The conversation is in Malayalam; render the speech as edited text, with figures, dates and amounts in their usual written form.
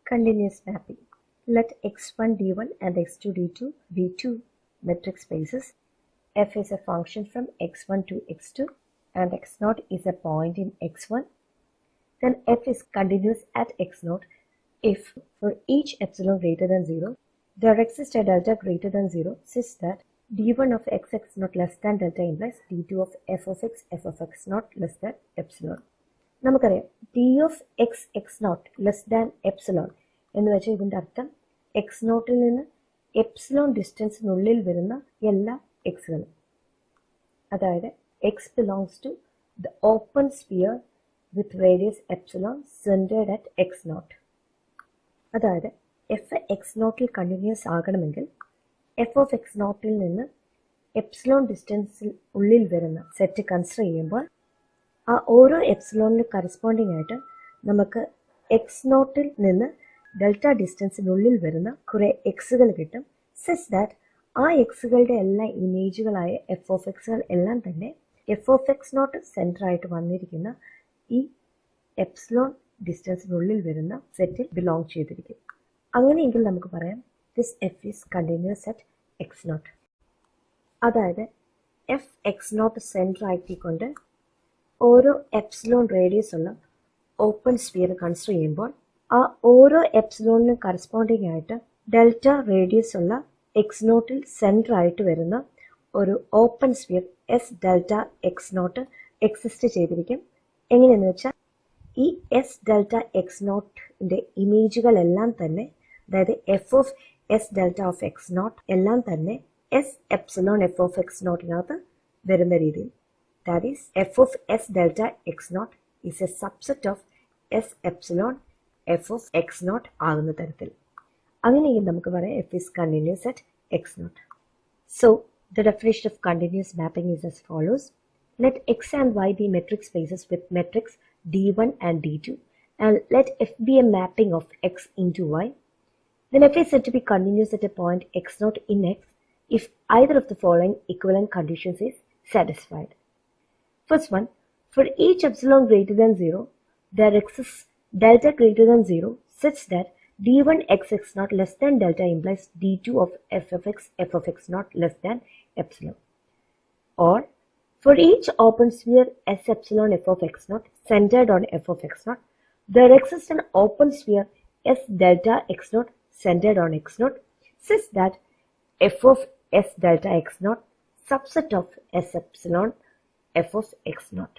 Continuous mapping. Let x1 d1 and x2 d2 be two metric spaces. F is a function from x1 to x2 and x0 is a point in x1. Then f is continuous at x0 if for each epsilon greater than 0 there exists a delta greater than 0 such that d1 of x0 less than delta implies d2 of f of x0 less than epsilon. നമുക്കറിയാം d of x naught less than epsilon എന്ന് വെച്ചാൽ ഇതിൻ്റെ അർത്ഥം എക്സ് നോട്ടിൽ നിന്ന് എപ്സിലോൺ ഡിസ്റ്റൻസിനുള്ളിൽ വരുന്ന എല്ലാ എക്സുകളും, അതായത് x belongs to the open sphere with radius epsilon centred at x naught. അതായത് എഫ് എക്സ് നോട്ടിൽ കണ്ടിന്യൂസ് ആകണമെങ്കിൽ എഫ് ഓഫ് എക്സ് നോട്ടിൽ നിന്ന് എപ്സിലോൺ ഡിസ്റ്റൻസിൽ ഉള്ളിൽ വരുന്ന സെറ്റ് കൺസിഡർ ചെയ്യുമ്പോൾ ആ ഓരോ എപ്സിലോണിന് കറസ്പോണ്ടിങ് ആയിട്ട് നമുക്ക് എക്സ് നോട്ടിൽ നിന്ന് ഡെൽറ്റ ഡിസ്റ്റൻസിനുള്ളിൽ വരുന്ന കുറേ എക്സുകൾ കിട്ടും. സച്ച് ദാറ്റ് ആ എക്സുകളുടെ എല്ലാ ഇമേജുകളായ എഫ് ഓഫ് എക്സുകൾ എല്ലാം തന്നെ എഫ് ഓഫ് എക്സ് നോട്ട് സെൻറ്ററായിട്ട് വന്നിരിക്കുന്ന ഈ എപ്സിലോൺ ഡിസ്റ്റൻസിനുള്ളിൽ വരുന്ന സെറ്റിൽ ബിലോങ് ചെയ്തിരിക്കും. അങ്ങനെയെങ്കിൽ നമുക്ക് പറയാം this f is continuous at x naught. അതായത് എഫ് എക്സ് നോട്ട് സെൻറ്ററാക്കിക്കൊണ്ട് ഓരോ എപ്സിലോൺ റേഡിയസ് ഉള്ള ഓപ്പൺ സ്ഫിയർ കൺസിഡർ ചെയ്യുമ്പോൾ ആ ഓരോ എപ്സിലോണിന് കറസ്പോണ്ടിങ് ആയിട്ട് ഡെൽറ്റ റേഡിയസ് ഉള്ള എക്സ് നോട്ടിൽ സെൻറ്റർ ആയിട്ട് വരുന്ന ഒരു open sphere s delta x naught exist ചെയ്തിരിക്കും. എങ്ങനെയെന്ന് വെച്ചാൽ ഈ എസ് ഡെൽറ്റ എക്സ് നോട്ടിൻ്റെ ഇമേജുകളെല്ലാം തന്നെ, അതായത് f of s delta of x naught എല്ലാം തന്നെ s epsilon f of X നോട്ടിനകത്ത് വരുന്ന രീതിയിൽ. That is, f of s delta x naught is a subset of s epsilon f of x naught ആകുന്ന തരത്തിൽ. അങ്ങനെയെങ്കിൽ നമുക്ക് പറയാം f is continuous at x naught. So, the definition of continuous mapping is as follows. Let x and y be metric spaces with metrics d1 and d2 and let f be a mapping of x into y. Then f is said to be continuous at a point x naught in x if either of the following equivalent conditions is satisfied. First one, for each epsilon greater than 0, there exists delta greater than 0 such that d1 x naught less than delta implies d2 of f of x naught less than epsilon. Or, for each open sphere s epsilon f of x naught centered on f of x naught, there exists an open sphere s delta x naught centered on x naught such that f of s delta x naught subset of s epsilon f of x naught.